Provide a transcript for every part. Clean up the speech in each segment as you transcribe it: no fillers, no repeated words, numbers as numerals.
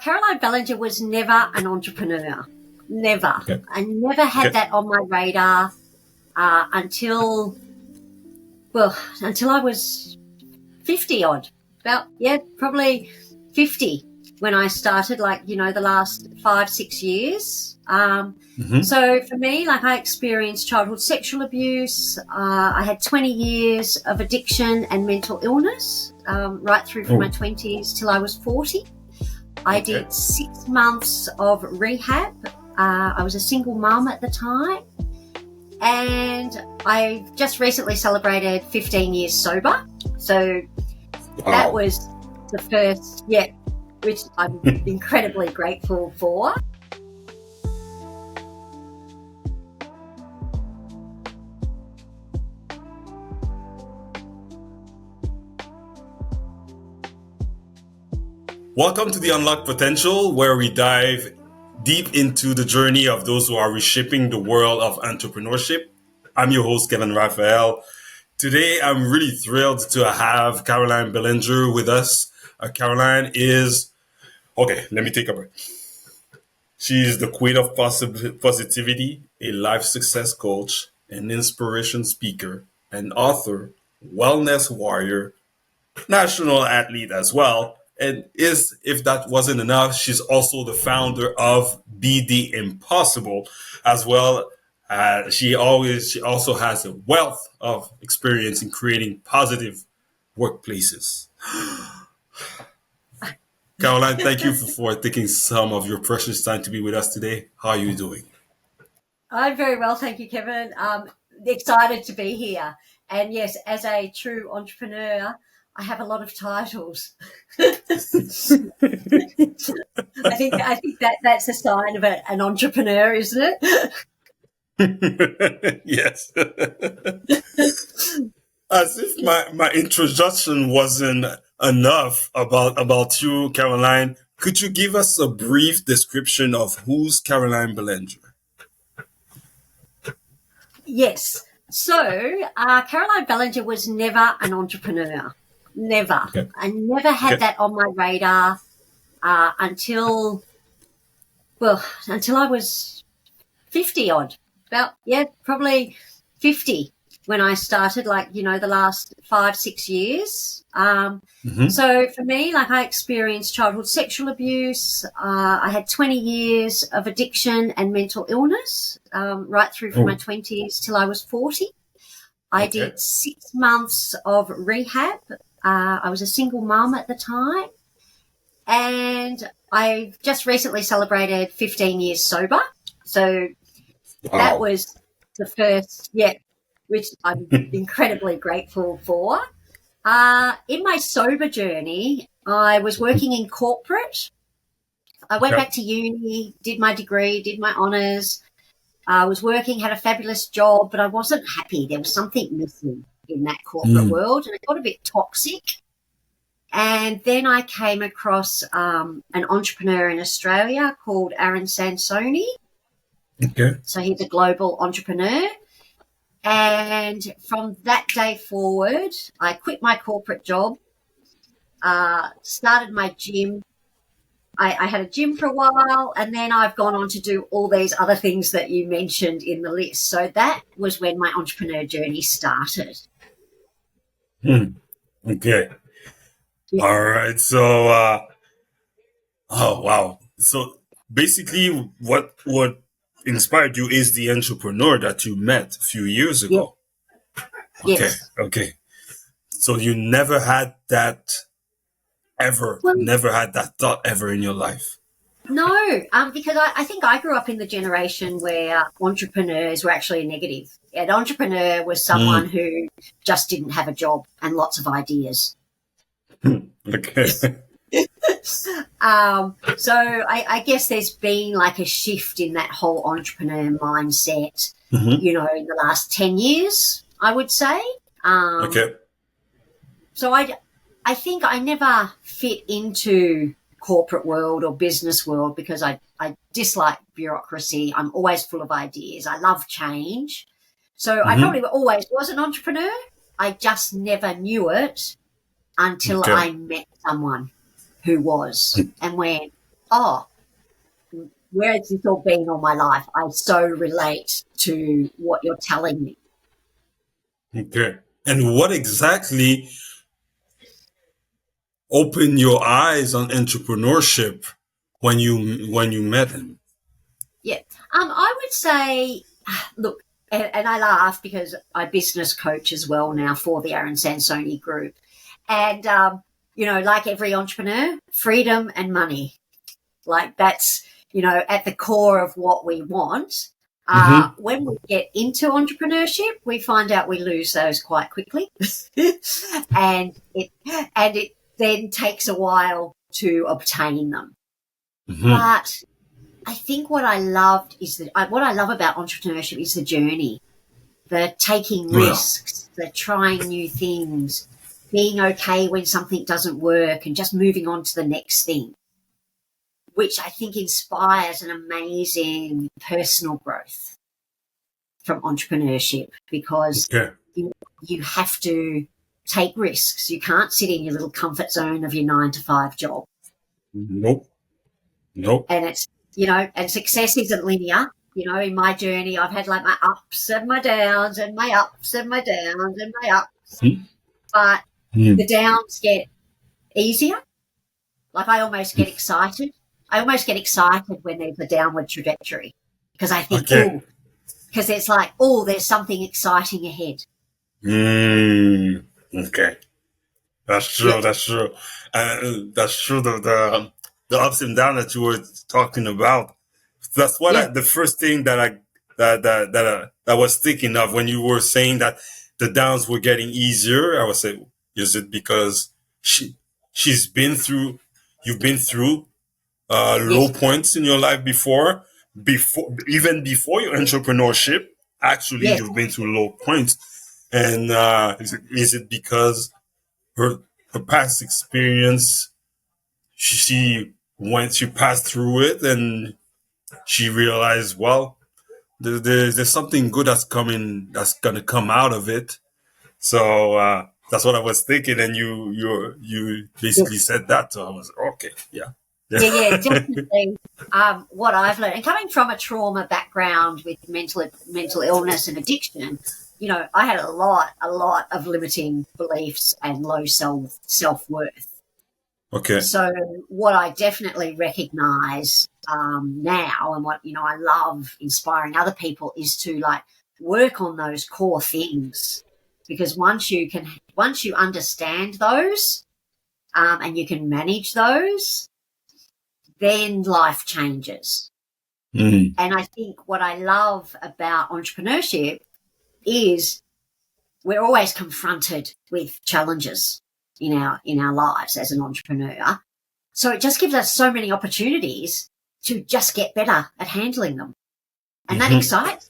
Caroline Bellenger was never an entrepreneur. Never. Okay. I never had that on my radar until I was 50 odd. Probably 50 when I started, the last 5-6 years. So for me, I experienced childhood sexual abuse. I had 20 years of addiction and mental illness, right through from my 20s till I was 40. I did 6 months of rehab. I was a single mum at the time, and I just recently celebrated 15 years sober. So that was the first, which I'm incredibly grateful for. Welcome to the Unlocked Potential, where we dive deep into the journey of those who are reshaping the world of entrepreneurship. I'm your host, Kevin Raphael. Today, I'm really thrilled to have Caroline Bellenger with us. Caroline is, let me take a break. She is the queen of positivity, a life success coach, an inspiration speaker, an author, wellness warrior, national athlete as well. And if that wasn't enough, she's also the founder of Be the Impossible, as well. She also has a wealth of experience in creating positive workplaces. Caroline, thank you for taking some of your precious time to be with us today. How are you doing? I'm very well, thank you, Kevin. Excited to be here. And yes, as a true entrepreneur, I have a lot of titles. I think that's a sign of an entrepreneur, isn't it? Yes. As if my introduction wasn't enough about you, Caroline, could you give us a brief description of who's Caroline Bellenger? Yes. So Caroline Bellenger was never an entrepreneur. Never. Okay. I never had that on my radar until I was 50 odd. Probably 50 when I started, the last 5-6 years. So for me, I experienced childhood sexual abuse. I had 20 years of addiction and mental illness, right through from my 20s till I was 40. I did 6 months of rehab. I was a single mum at the time, and I just recently celebrated 15 years sober. So that was the first, which I'm incredibly grateful for. In my sober journey, I was working in corporate. I went back to uni, did my degree, did my honours. I was working, had a fabulous job, but I wasn't happy. There was something missing in that corporate world, and it got a bit toxic. And then I came across an entrepreneur in Australia called Aaron Sansoni. Okay. So he's a global entrepreneur. And from that day forward, I quit my corporate job, started my gym. I had a gym for a while, and then I've gone on to do all these other things that you mentioned in the list. So that was when my entrepreneur journey started. Okay. Yeah. All right. So, wow. So basically what inspired you is the entrepreneur that you met a few years ago. Yeah. Yes. Okay. So you never had that never had that thought ever in your life? No, because I think I grew up in the generation where entrepreneurs were actually negative. An entrepreneur was someone who just didn't have a job and lots of ideas. Okay. So I guess there's been a shift in that whole entrepreneur mindset, in the last 10 years, I would say. Okay. So I think I never fit into corporate world or business world because I dislike bureaucracy. I'm always full of ideas. I love change. So I probably always was an entrepreneur. I just never knew it until I met someone who was and went, oh, where has this all been all my life? I so relate to what you're telling me. Okay. And what exactly opened your eyes on entrepreneurship when you met him? Yeah. I would say, look, and I laugh because I business coach as well now for the Aaron Sansoni group. And, like every entrepreneur, freedom and money. Like that's, at the core of what we want. Mm-hmm. When we get into entrepreneurship, we find out we lose those quite quickly. and it then takes a while to obtain them. Mm-hmm. But I think what I love about entrepreneurship is the journey, the taking risks, the trying new things, being okay when something doesn't work and just moving on to the next thing, which I think inspires an amazing personal growth from entrepreneurship because you have to take risks. You can't sit in your little comfort zone of your 9-to-5 job. Nope. And it's, and success isn't linear. In my journey, I've had like my ups and my downs and my ups and my downs and my ups. But the downs get easier. Like I almost get excited. I almost get excited when there's a downward trajectory because I think, because it's like, there's something exciting ahead. Okay. That's true. Yeah. That's true. That's true. The ups and downs that you were talking about. That's what the first thing that I was thinking of when you were saying that the downs were getting easier. I was saying, is it because you've been through low points in your life before even before your entrepreneurship? Actually, you've been through low points, and is it because her past experience, she passed through it and she realized, well, there's something good that's gonna come out of it. So that's what I was thinking, and you basically said that. So I was okay, yeah, definitely. What I've learned, and coming from a trauma background with mental illness and addiction, I had a lot of limiting beliefs and low self-worth. Okay. So what I definitely recognize now, and what I love inspiring other people, is to work on those core things, because once you understand those and you can manage those, then life changes. And I think what I love about entrepreneurship is we're always confronted with challenges in our lives as an entrepreneur. So it just gives us so many opportunities to just get better at handling them. And that excites.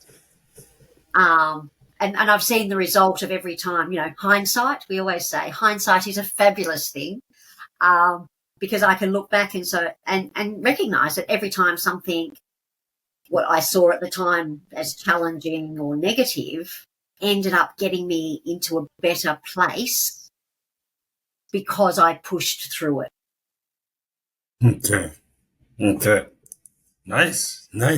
And I've seen the result of every time, hindsight. We always say hindsight is a fabulous thing, because I can look back and recognize that every time something, what I saw at the time as challenging or negative, ended up getting me into a better place because I pushed through it. Okay. Nice. Yeah.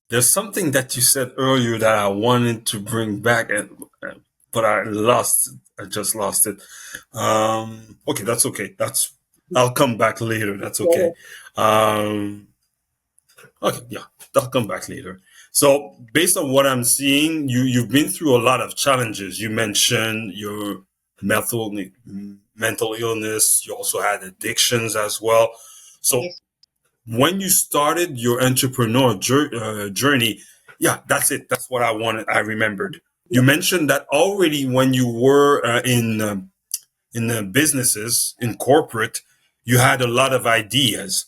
There's something that you said earlier that I wanted to bring back, but I just lost it. Okay, that's okay. I'll come back later. That's okay. Okay, yeah, I'll come back later. So based on what I'm seeing, you've been through a lot of challenges. You mentioned your mental illness. You also had addictions as well. So when you started your entrepreneur journey, that's it. That's what I wanted. I remembered. You mentioned that already when you were in the businesses, in corporate, you had a lot of ideas.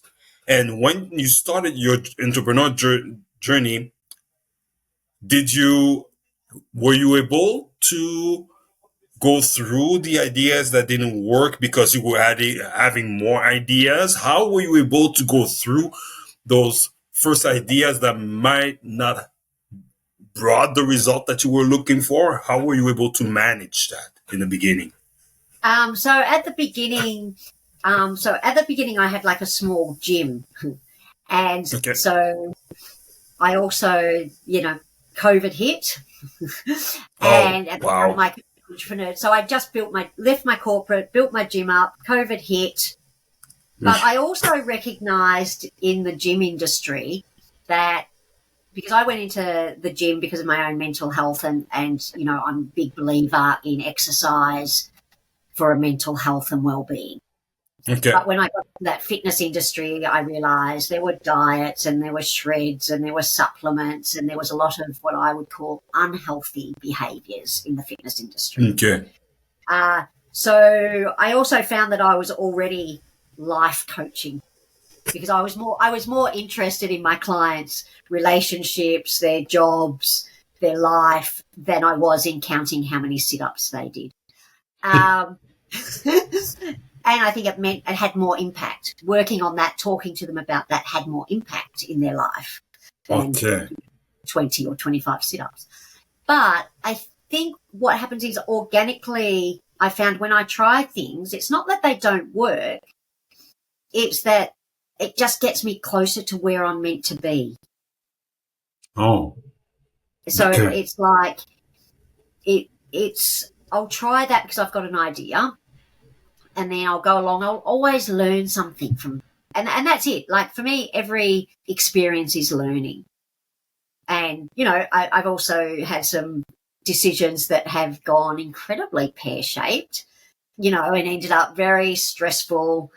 And when you started your entrepreneur journey, were you able to go through the ideas that didn't work because you were having more ideas? How were you able to go through those first ideas that might not brought the result that you were looking for? How were you able to manage that in the beginning? So at the beginning, So at the beginning, I had like a small gym, and so I also, COVID hit, and at the time of my entrepreneur, so I just left my corporate, built my gym up. COVID hit, but I also recognised in the gym industry that because I went into the gym because of my own mental health, and I'm a big believer in exercise for a mental health and well-being. Okay. But when I got to that fitness industry, I realised there were diets and there were shreds and there were supplements and there was a lot of what I would call unhealthy behaviours in the fitness industry. Okay. So I also found that I was already life coaching because I was more interested in my clients' relationships, their jobs, their life than I was in counting how many sit-ups they did. And I think it had more impact. Working on that, talking to them about that had more impact in their life than 20 or 25 sit-ups. But I think what happens is organically, I found when I try things, it's not that they don't work. It's that it just gets me closer to where I'm meant to be. Oh. So it's like I'll try that because I've got an idea. And then I'll go along. I'll always learn something from, and that's it. Like for me, every experience is learning. And I've also had some decisions that have gone incredibly pear-shaped, and ended up very stressful,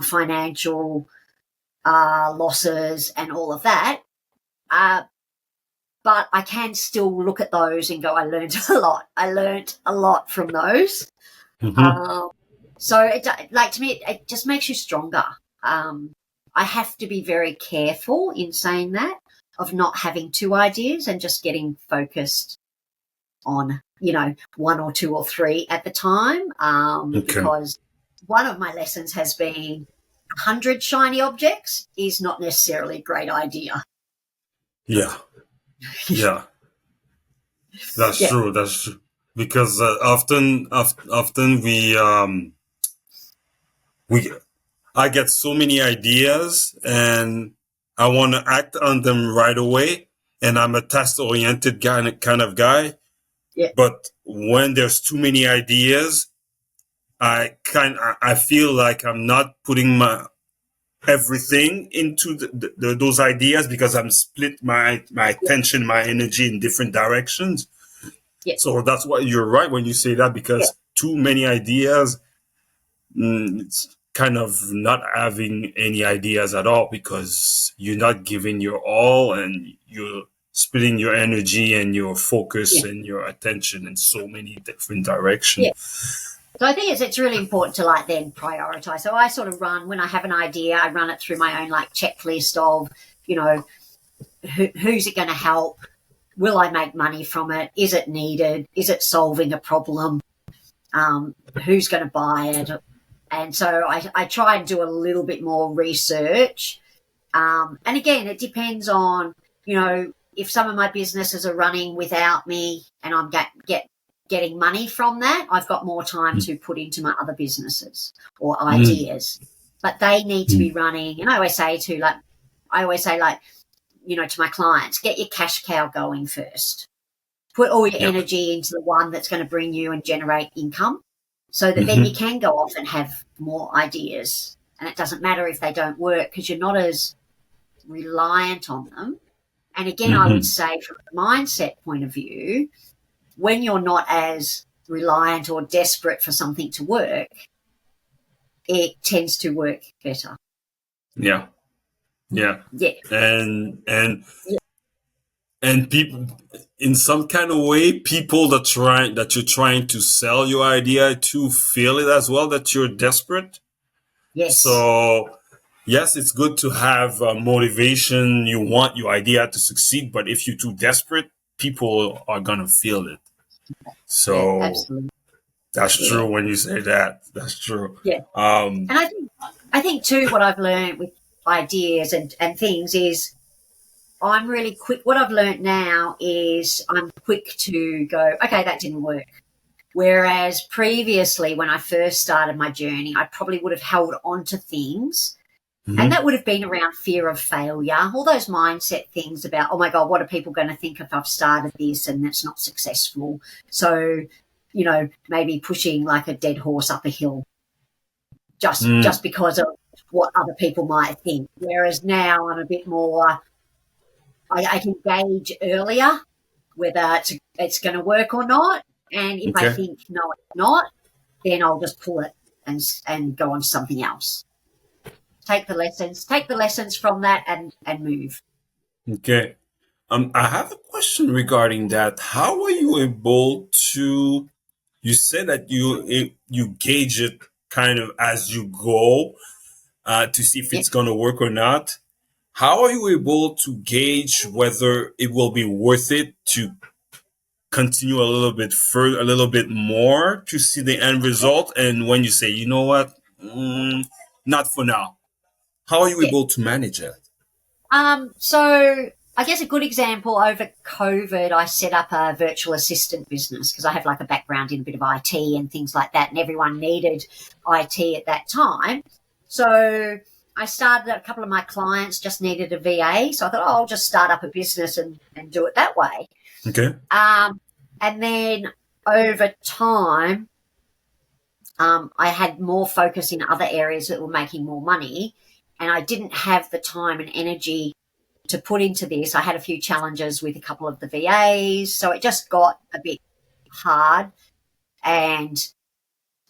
financial losses and all of that. But I can still look at those and go, I learned a lot. I learned a lot from those. Mm-hmm. So, to me, it just makes you stronger. I have to be very careful in saying that, of not having two ideas and just getting focused on, one or two or three at the time. Because one of my lessons has been 100 shiny objects is not necessarily a great idea. Yeah. Yeah. That's true. That's true. Because often I get so many ideas and I want to act on them right away. And I'm a task-oriented kind of guy. Yeah. But when there's too many ideas, I feel like I'm not putting my everything into those ideas because I'm split my attention, my energy in different directions. Yeah. So that's why you're right when you say that, because too many ideas, it's kind of not having any ideas at all because you're not giving your all and you're splitting your energy and your focus and your attention in so many different directions. Yeah. So I think it's really important to then prioritize. So I sort of when I have an idea, I run it through my own checklist of, who's it going to help? Will I make money from it? Is it needed? Is it solving a problem? Who's going to buy it? And so I try and do a little bit more research. And again, it depends on, if some of my businesses are running without me and I'm getting money from that, I've got more time to put into my other businesses or ideas. But they need to be running. And I always say to my clients, get your cash cow going first. Put all your energy into the one that's going to bring you and generate income so that then you can go off and have more ideas. And it doesn't matter if they don't work because you're not as reliant on them. And again, I would say from a mindset point of view, when you're not as reliant or desperate for something to work, it tends to work better. Yeah. Yeah. Yeah. And people, in some kind of way, people that you're trying to sell your idea to feel it as well, that you're desperate. Yes. So, yes, it's good to have motivation. You want your idea to succeed, but if you're too desperate, people are going to feel it. So, absolutely. That's true when you say that. That's true. Yeah. And I think too, what I've learned with ideas and things is I'm really quick. What I've learned now is I'm quick to go, okay, that didn't work. Whereas previously, when I first started my journey, I probably would have held on to things. And that would have been around fear of failure, all those mindset things about, oh, my God, what are people going to think if I've started this and it's not successful? So, maybe pushing like a dead horse up a hill just because of what other people might think. Whereas now I'm a bit more, I can gauge earlier whether it's going to work or not. And if I think, no, it's not, then I'll just pull it and go on to something else. Take the lessons from that and move. Okay. I have a question regarding that. How are you able to, you said that you gauge it kind of as you go to see if it's going to work or not. How are you able to gauge whether it will be worth it to continue a little bit further, a little bit more to see the end result? And when you say, you know what, not for now, how are you able to manage it? So I guess a good example, over COVID, I set up a virtual assistant business because I have like a background in a bit of IT and things like that, and everyone needed IT at that time. So I started, a couple of my clients just needed a VA. So I thought, I'll just start up a business and do it that way. Okay. And then over time, I had more focus in other areas that were making more money, and I didn't have the time and energy to put into this. I had a few challenges with a couple of the VAs, so it just got a bit hard. And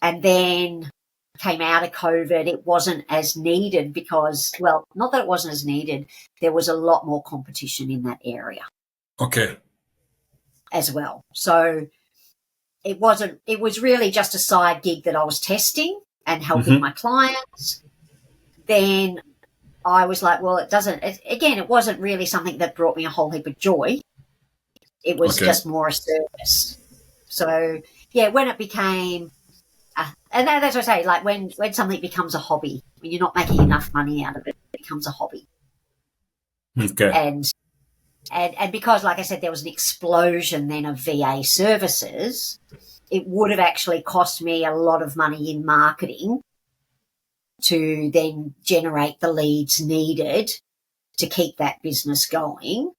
then came out of COVID, it wasn't as needed because, well, not that it wasn't as needed, there was a lot more competition in that area. Okay. As well. So it was really just a side gig that I was testing and helping my clients. Then I was like, well, it wasn't really something that brought me a whole heap of joy. It was just more a service. So, yeah, when it became, and that's what I say, like when something becomes a hobby, when you're not making enough money out of it, it becomes a hobby. Okay. And because, like I said, there was an explosion then of VA services, it would have actually cost me a lot of money in marketing to then generate the leads needed to keep that business going.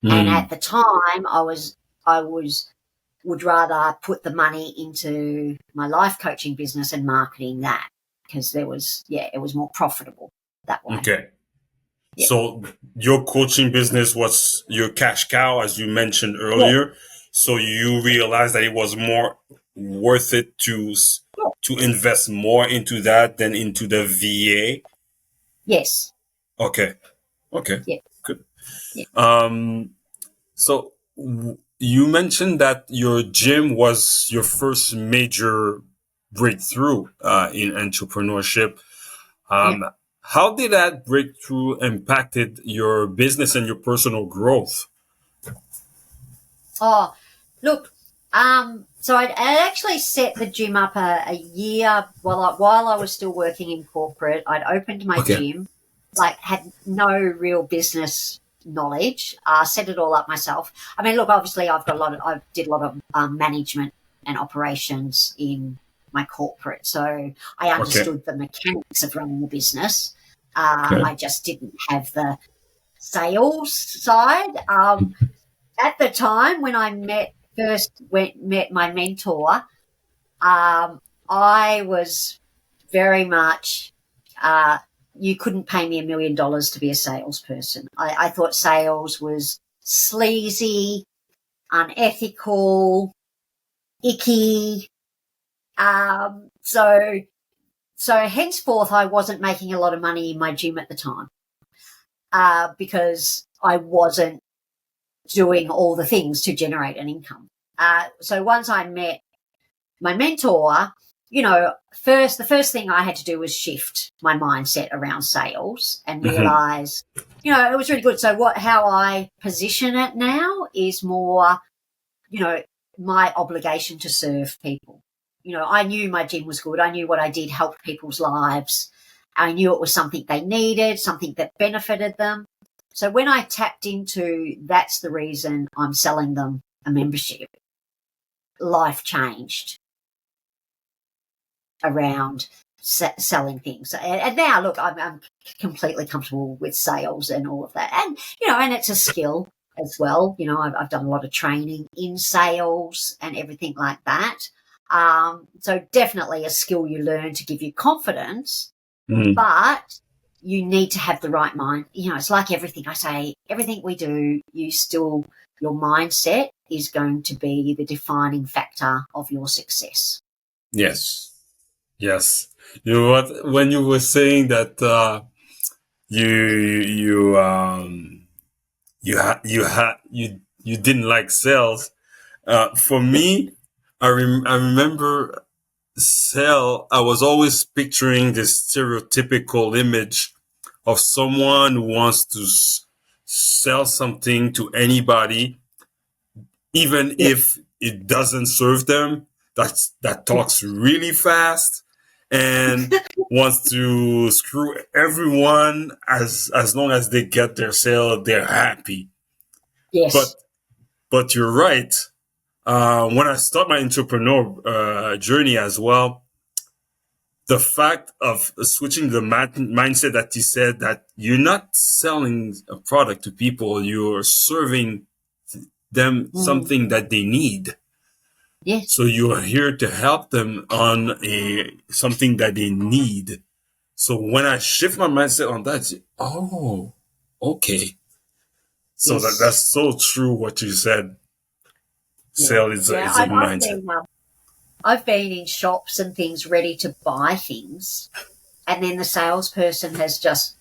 And at the time, I would rather put the money into my life coaching business and marketing that because it was more profitable that way. Okay. Yeah. So your coaching business was your cash cow, as you mentioned earlier. Yeah. So you realized that it was more worth it to invest more into that than into the VA. Yes. Okay. Yeah. Good. Yeah. So you mentioned that your gym was your first major breakthrough in entrepreneurship. How did that breakthrough impacted your business and your personal growth? Oh, look, so I actually set the gym up a year while I was still working in corporate. I'd opened my gym, had no real business knowledge, set it all up myself. I mean, look, obviously I did a lot of management and operations in my corporate, so I understood the mechanics of running the business. I just didn't have the sales side. At the time when I met my mentor, I was very much, you couldn't pay me $1 million to be a salesperson. I thought sales was sleazy, unethical, icky. So henceforth, I wasn't making a lot of money in my gym at the time because I wasn't doing all the things to generate an income. So once I met my mentor, the first thing I had to do was shift my mindset around sales and realize, it was really good. So how I position it now is more, my obligation to serve people. I knew my gym was good. I knew what I did helped people's lives. I knew it was something they needed, something that benefited them. So when I tapped into that's the reason I'm selling them a membership, life changed. around selling things. And now, look, I'm completely comfortable with sales and all of that. And, and it's a skill as well. I've done a lot of training in sales and everything like that. So definitely a skill you learn to give you confidence, but you need to have the right mind. It's like everything I say, everything we do, your mindset is going to be the defining factor of your success. Yes. You know what? When you were saying that you didn't like sales, for me, I remember I was always picturing this stereotypical image of someone who wants to sell something to anybody, even if it doesn't serve them. That talks really fast and wants to screw everyone as long as they get their sale, they're happy. Yes. But you're right. When I start my entrepreneur journey as well, the fact of switching the mindset that you said, that you're not selling a product to people, you're serving them something that they need. Yes. So you are here to help them on something that they need. So when I shift my mindset on that, okay. So that's so true what you said. Sale is a mindset. I've been in shops and things ready to buy things, and then the salesperson has just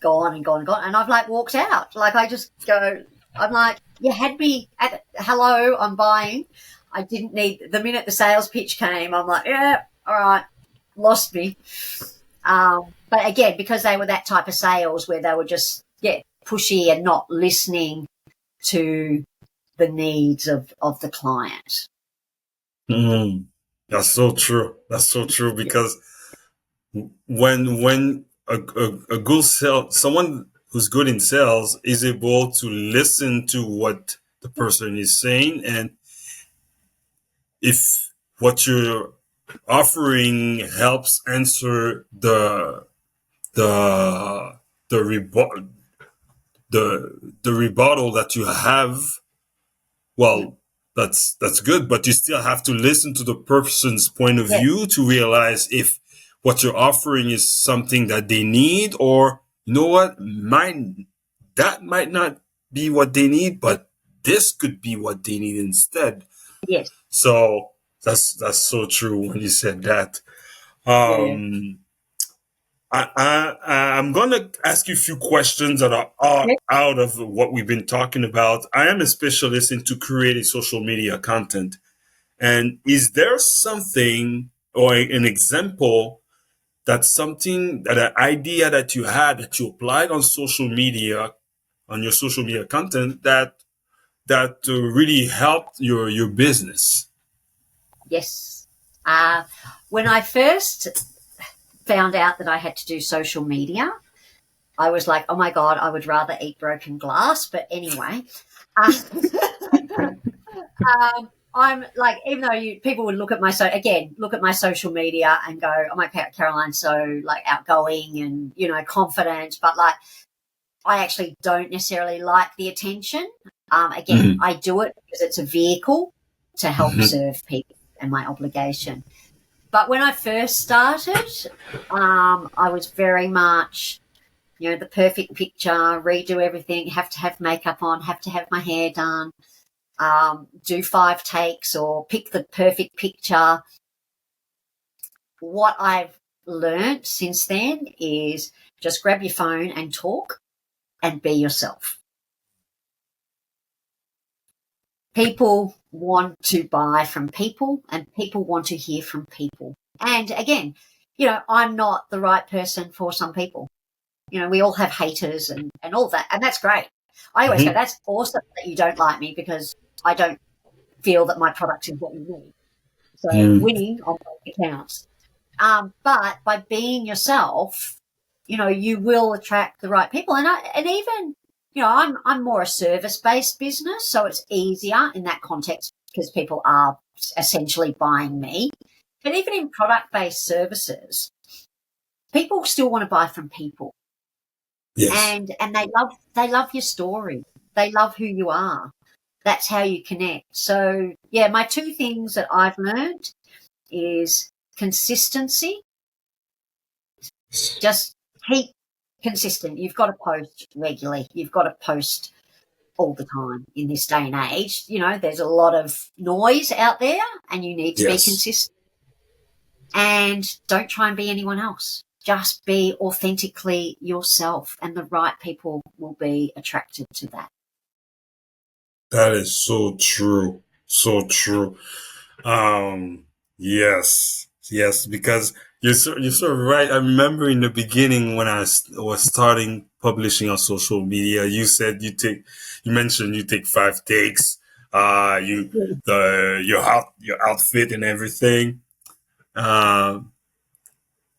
gone and gone and gone, and I've walked out. I just go, I'm like, you had me at hello, I'm buying. I didn't need, the minute the sales pitch came, I'm like, yeah, all right, lost me. But again, because they were that type of sales where they were just pushy and not listening to the needs of the client. That's so true. Because when a good someone who's good in sales is able to listen to what the person is saying, and if what you're offering helps answer the rebuttal that you have, well, that's good, but you still have to listen to the person's point of view to realize if what you're offering is something that they need, or that might not be what they need, but this could be what they need instead. Yes. So that's so true when you said that. I'm going to ask you a few questions that are out of what we've been talking about. I am a specialist into creating social media content. And is there something or an example an idea that you had that you applied on social media, on your social media content that really helped your business? Yes. When I first found out that I had to do social media, I was like, oh my God, I would rather eat broken glass. But anyway, I'm like, even though people would look at my social media and go, oh my God, Caroline's so outgoing and, confident, but I actually don't necessarily like the attention. Again, I do it because it's a vehicle to help serve people and my obligation. But when I first started, I was very much, the perfect picture, redo everything, have to have makeup on, have to have my hair done, do 5 takes or pick the perfect picture. What I've learned since then is just grab your phone and talk and be yourself. People want to buy from people and people want to hear from people. And again, I'm not the right person for some people. We all have haters and all that, and that's great. I always go, that's awesome that you don't like me because I don't feel that my product is what you need. So winning on both accounts. But by being yourself, you will attract the right people. And even, I'm more a service-based business, so it's easier in that context because people are essentially buying me. But even in product-based services, people still want to buy from people. Yes. And they love your story. They love who you are. That's how you connect. So, yeah, my two things that I've learned is consistency. Just keep consistent. You've got to post regularly. You've got to post all the time in this day and age. You know, there's a lot of noise out there and you need to be consistent. And don't try and be anyone else. Just be authentically yourself, and the right people will be attracted to that. That is so true. So true. Yes, because you're so right. I remember in the beginning when I was starting publishing on social media, you said you mentioned you take 5 takes, your outfit and everything.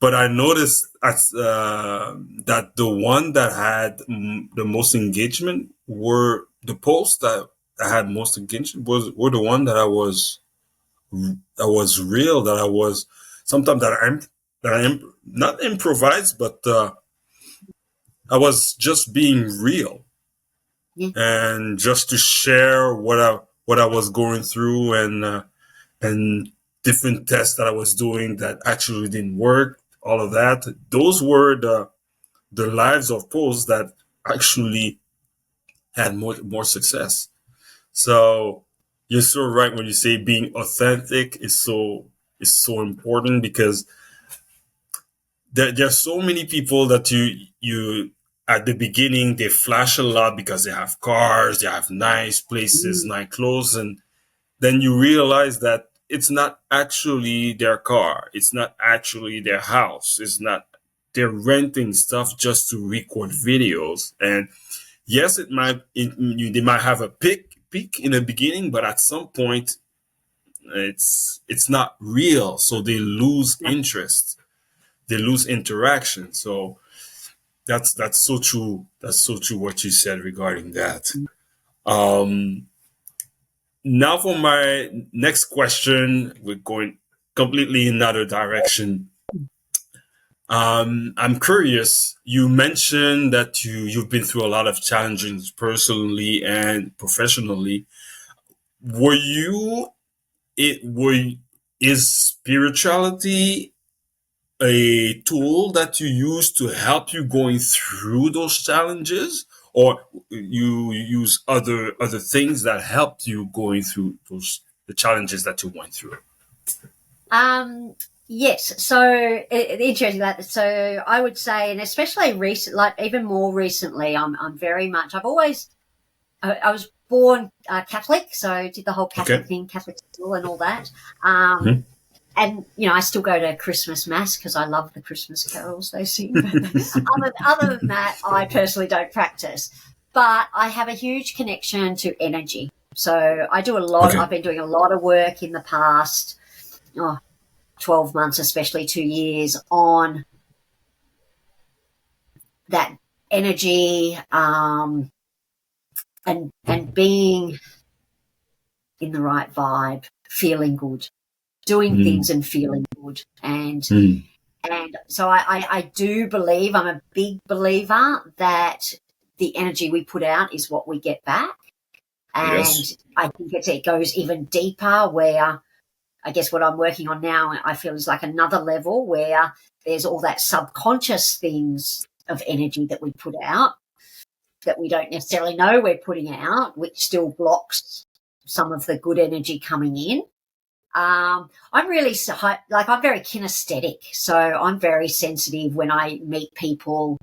But I noticed that the one that had the most engagement were the posts that I had most engagement were the one that I was real, that I was sometimes that I am not improvised, but I was just being real and just to share what I was going through and different tests that I was doing that actually didn't work. All of that. Those were the lives of posts that actually had more success. So you're so right when you say being authentic is so important, because there's so many people that you at the beginning they flash a lot because they have cars, they have nice places, nice clothes, and then you realize that it's not actually their car, it's not actually their house, it's not, they're renting stuff just to record videos. And yes, they might have a peak in the beginning, but at some point it's not real, so they lose interest, they lose interaction. So that's so true. That's so true what you said regarding that. Now for my next question, we're going completely in another direction. I'm curious. You mentioned that you've been through a lot of challenges personally and professionally. Were you it were Is spirituality a tool that you use to help you going through those challenges, or you use other things that helped you going through the challenges that you went through? Yes. So interesting that. So I would say, and especially recent, like even more recently, I'm very much. I was born Catholic, so did the whole Catholic thing, Catholic school, and all that. And I still go to Christmas mass because I love the Christmas carols they sing. But other than that, I personally don't practice. But I have a huge connection to energy. So I do a lot. I've been doing a lot of work in the past 12 months, especially 2 years, on that energy and being in the right vibe, feeling good, doing things and feeling good. And so I do believe, I'm a big believer that the energy we put out is what we get back. And I think it goes even deeper, where I guess what I'm working on now, I feel is like another level where there's all that subconscious things of energy that we put out that we don't necessarily know we're putting out, which still blocks some of the good energy coming in. I'm really I'm very kinesthetic, so I'm very sensitive when I meet people,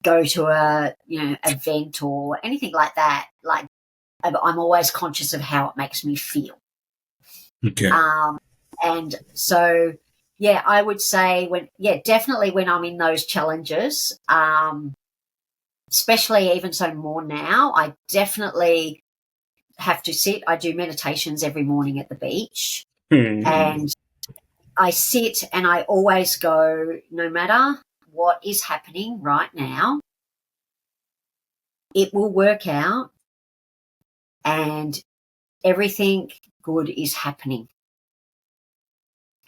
go to a event or anything like that. Like I'm always conscious of how it makes me feel. And so I would say definitely when I'm in those challenges, especially even so more now, I definitely have to sit. I do meditations every morning at the beach. And I sit and I always go, no matter what is happening right now, it will work out and everything good is happening.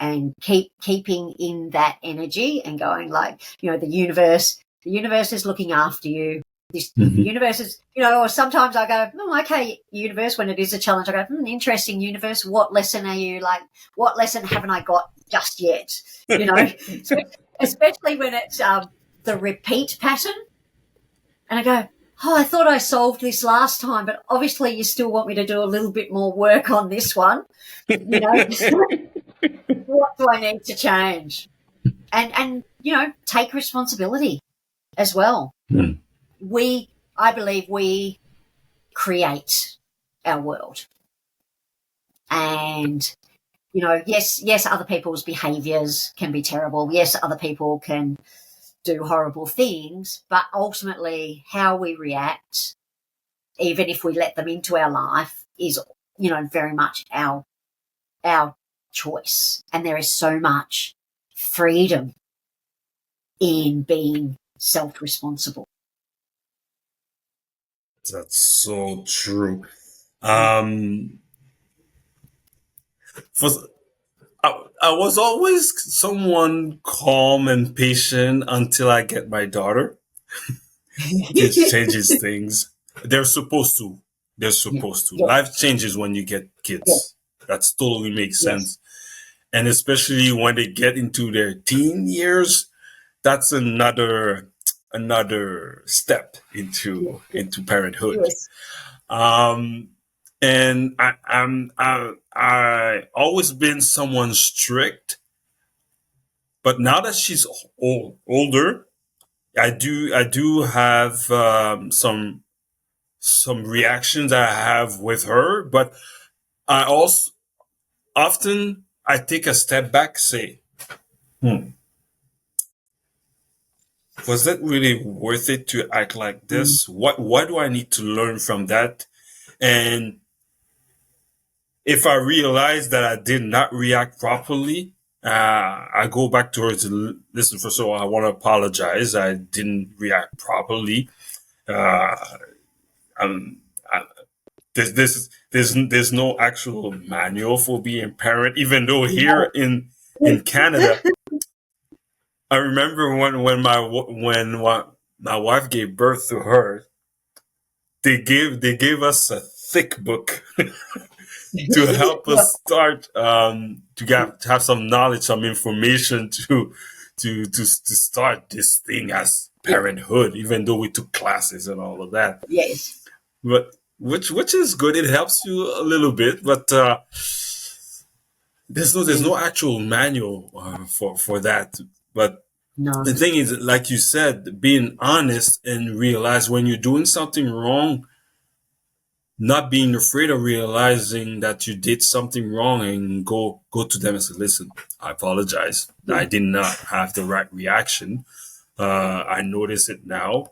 and keeping in that energy and going like, the universe is looking after you. The universe is, or sometimes I go, okay, universe, when it is a challenge, I go, interesting, universe, what lesson haven't I got just yet? So, especially when it's the repeat pattern. And I go, I thought I solved this last time, but obviously you still want me to do a little bit more work on this one. What do I need to change? And take responsibility as well. I believe we create our world. And, yes, other people's behaviours can be terrible. Yes, other people can do horrible things, but ultimately how we react, even if we let them into our life, is, very much our choice. And there is so much freedom in being self-responsible. That's so true. I was always someone calm and patient until I get my daughter. It changes things. They're supposed to. Yes. Life changes when you get kids. Yes. That totally makes sense. And especially when they get into their teen years, that's another step into parenthood. Yes. And I always been someone strict, but now that she's older, I do have some reactions I have with her, but I also often I take a step back, say, was that really worth it to act like this? What do I need to learn from that? And if I realize that I did not react properly, I go back to her to listen. First of all, I want to apologize. I didn't react properly. There's no actual manual for being a parent, even though here in Canada, I remember when my wife gave birth to her, they gave us a thick book to help us start to have some knowledge, some information to start this thing as parenthood, even though we took classes and all of that. Yes. But which is good. It helps you a little bit, but there's no actual manual for that. But the thing is, like you said, being honest and realize when you're doing something wrong, not being afraid of realizing that you did something wrong and go to them and say, listen, I apologize. I did not have the right reaction. I notice it now.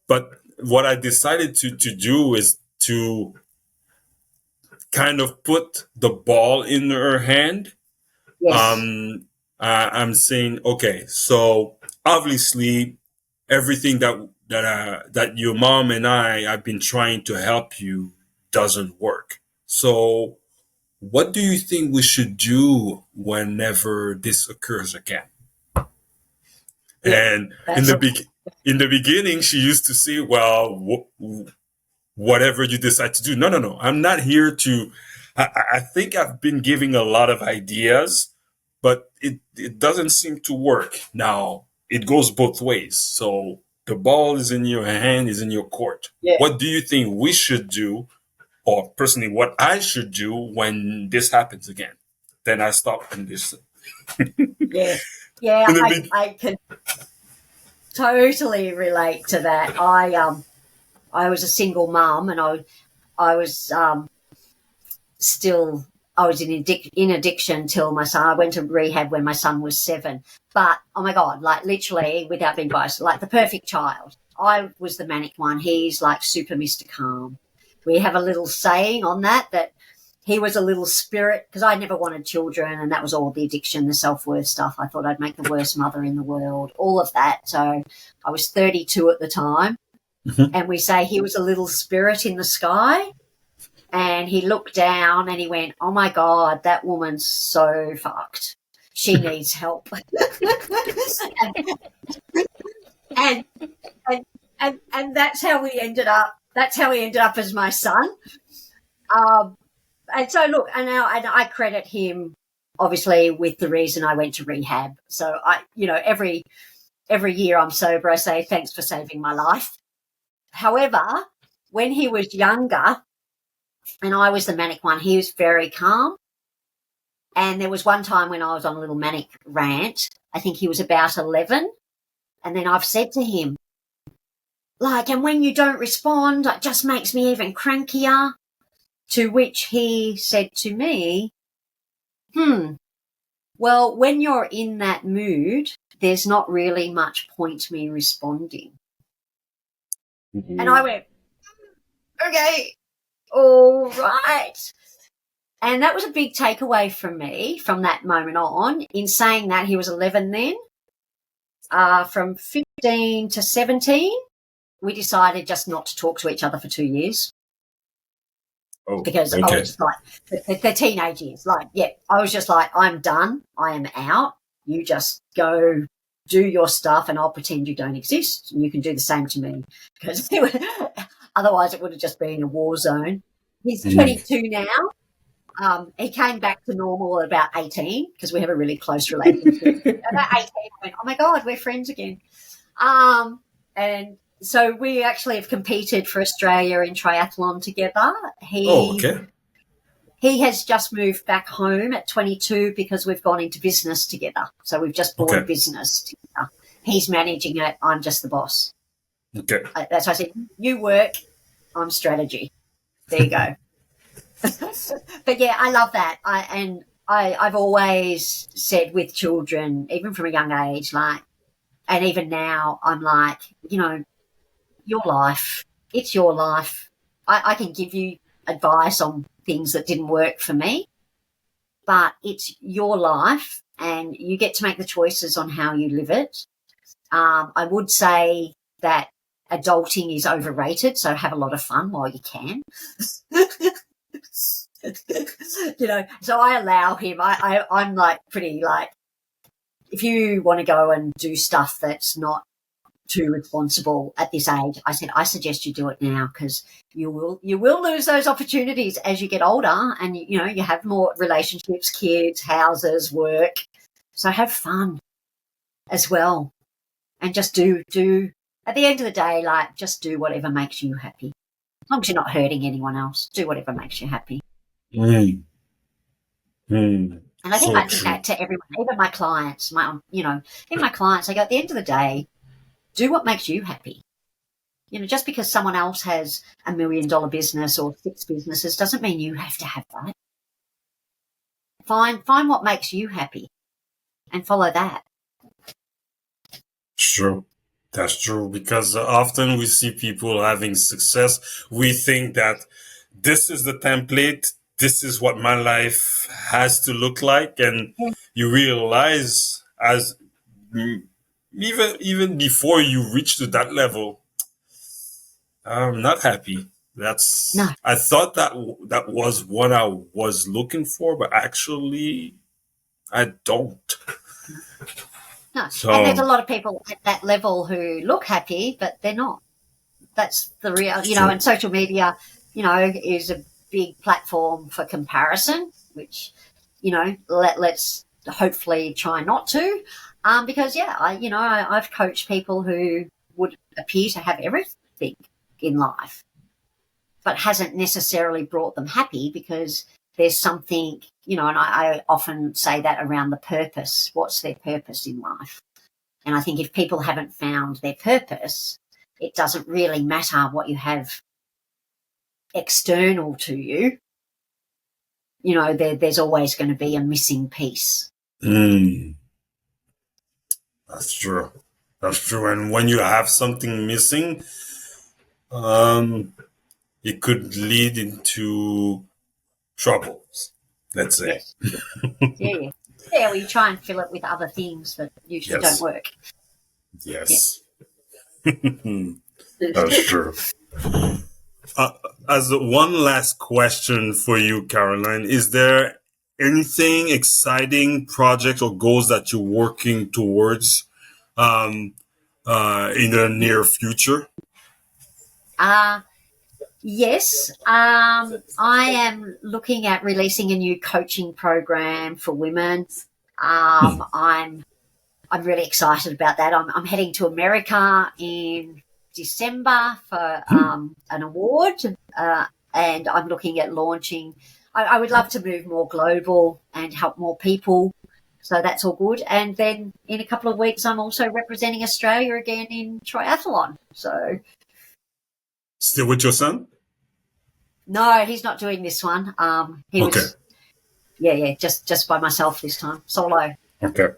But what I decided to do is to kind of put the ball in her hand. Yes. I'm saying, okay, so obviously everything that your mom and I have been trying to help you doesn't work. So what do you think we should do whenever this occurs again? Yeah, and in the beginning, she used to say, well, whatever you decide to do. No. I'm not here to, I think I've been giving a lot of ideas, but it doesn't seem to work. Now, it goes both ways. So the ball is in your hand, is in your court. Yeah. What do you think we should do, or personally, what I should do when this happens again? Then I stop and listen. Yeah, I can totally relate to that. I was a single mum, and I was in addiction till my son. I went to rehab when my son was 7. But oh my God, like literally, without being biased, like the perfect child. I was the manic one. He's like super Mr. Calm. We have a little saying on that he was a little spirit, because I never wanted children, and that was all the addiction, the self-worth stuff. I thought I'd make the worst mother in the world, all of that. So I was 32 at the time, and we say he was a little spirit in the sky, And he looked down and he went, "Oh my God, that woman's so fucked. She needs help." and, and that's how we ended up. That's how he ended up as my son. And so look, and I credit him obviously with the reason I went to rehab. So every year I'm sober, I say thanks for saving my life. However, when he was younger and I was the manic one, he was very calm. And there was one time when I was on a little manic rant. I think he was about 11. And then I've said to him, and when you don't respond, it just makes me even crankier. To which he said to me, well, when you're in that mood, there's not really much point me responding. Mm-hmm. And I went, okay, all right. And that was a big takeaway from me from that moment on. In saying that, he was 11 then. From 15 to 17, we decided just not to talk to each other for 2 years. Oh, because okay. I was just like, the teenage years, I was just like, I'm done. I am out. You just go do your stuff and I'll pretend you don't exist. And you can do the same to me. Because otherwise it would have just been a war zone. He's 22 now. He came back to normal at about 18 because we have a really close relationship. About 18, I went, oh my God, we're friends again. And so we actually have competed for Australia in triathlon together. He has just moved back home at 22 because we've gone into business together. So we've just bought a business together. He's managing it. I'm just the boss. Okay. That's why I said, you work, I'm strategy. There you go. But yeah, I love that. I've always said with children, even from a young age, and even now, I'm like, your life, it's your life. I can give you advice on things that didn't work for me, but it's your life and you get to make the choices on how you live it. I would say that adulting is overrated, so have a lot of fun while you can. So I allow him. I'm pretty if you want to go and do stuff that's not too responsible at this age, I said, I suggest you do it now because you will lose those opportunities as you get older and, you have more relationships, kids, houses, work. So have fun as well and just do at the end of the day, just do whatever makes you happy. As long as you're not hurting anyone else, do whatever makes you happy. And I think I did that to everyone, even my clients, even my clients, I go, at the end of the day, do what makes you happy. Just because someone else has $1 million business or 6 businesses doesn't mean you have to have that. Find what makes you happy and follow that. Sure. That's true, because often we see people having success. We think that this is the template. This is what my life has to look like. And you realize even before you reach to that level, I'm not happy. I thought that was what I was looking for, but actually I don't. No. And there's a lot of people at that level who look happy, but they're not. That's the real, and social media, is a big platform for comparison, which, let's hopefully try not to. Because, I've coached people who would appear to have everything in life, but hasn't necessarily brought them happy because there's something, and I often say that around the purpose. What's their purpose in life? And I think if people haven't found their purpose, it doesn't really matter what you have external to you. There's always going to be a missing piece. That's true. That's true. And when you have something missing, it could lead into troubles, let's say. Yes. Yeah, well, you try and fill it with other things that usually don't work. Yes. Yeah. That's true. As one last question for you, Caroline, is there anything exciting projects or goals that you're working towards in the near future? Yes, I am looking at releasing a new coaching program for women. I'm really excited about that. I'm heading to America in December for an award, and I'm looking at launching. I would love to move more global and help more people. So that's all good. And then in a couple of weeks, I'm also representing Australia again in triathlon. So Still with your son? no, he's not doing this one. He Okay. was, yeah, just by myself this time, solo. Okay.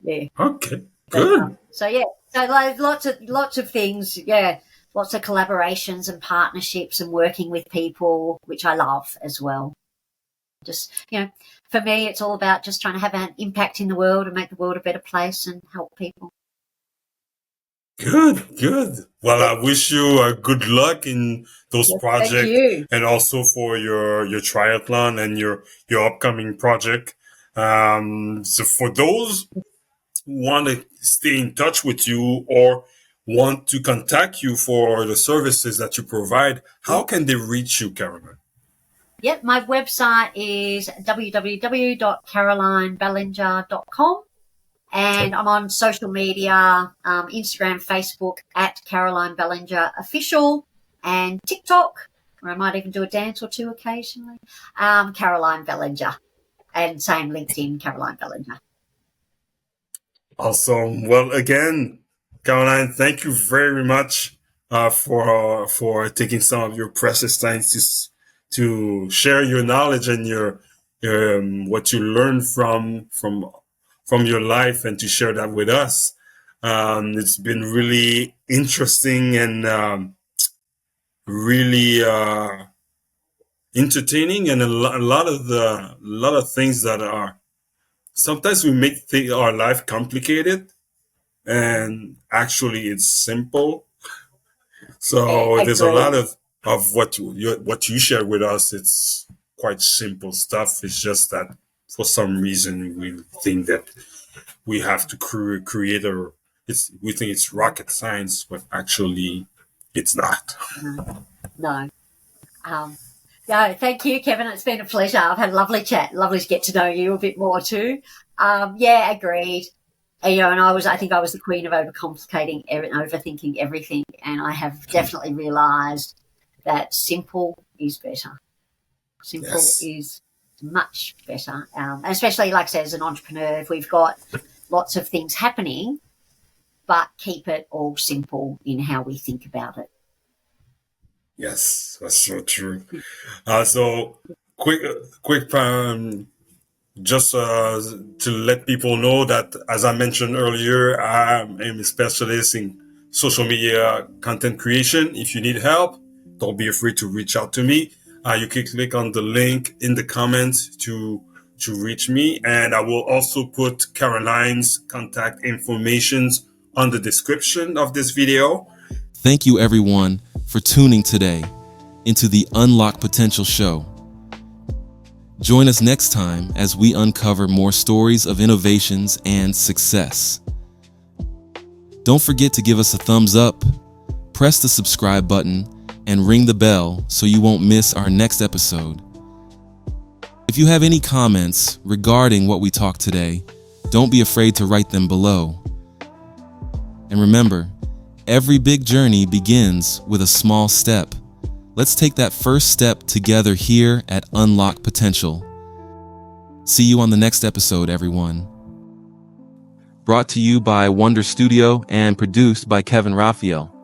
Yeah. Okay. Good. So like lots of things. Yeah, lots of collaborations and partnerships and working with people, which I love as well. Just for me, it's all about just trying to have an impact in the world and make the world a better place and help people. Good. Well, I wish you good luck in those projects, thank you. and also for your triathlon and your upcoming project. So for those who want to stay in touch with you or want to contact you for the services that you provide, how can they reach you, Caroline? Yep, my website is www.carolinebellenger.com. And I'm on social media, Instagram, Facebook at Caroline Bellenger Official, and TikTok, where I might even do a dance or two occasionally, Caroline Bellenger, and same LinkedIn, Caroline Bellenger. Awesome. Well, again, Caroline, thank you very much for taking some of your precious time to share your knowledge and your what you learned from your life, and to share that with us. It's been really interesting and really entertaining, and a lot of things that are sometimes we make our life complicated, and actually it's simple. So there's a lot of what you shared with us. It's quite simple stuff. It's just that for some reason we think that we have to create we think it's rocket science, but actually it's not. No. Yeah, thank you, Kevin. It's been a pleasure. I've had a lovely chat. Lovely to get to know you a bit more too. Yeah, agreed. And, I think I was the queen of overthinking everything. And I have definitely realized that simple is better. Simple is much better. Especially, like I said, as an entrepreneur, if we've got lots of things happening, but keep it all simple in how we think about it. Yes, that's so true. So quick, just to let people know that, as I mentioned earlier, I'm a specialist in social media content creation. If you need help, don't be afraid to reach out to me. You can click on the link in the comments to reach me, and I will also put Caroline's contact information on the description of this video. Thank you, everyone, for tuning today into the Unlock Potential Show. Join us next time as we uncover more stories of innovations and success. Don't forget to give us a thumbs up, press the subscribe button, and ring the bell so you won't miss our next episode. If you have any comments regarding what we talked today, don't be afraid to write them below. And remember, every big journey begins with a small step. Let's take that first step together here at Unlock Potential. See you on the next episode, everyone. Brought to you by Wonder Studio and produced by Kevin Raphael.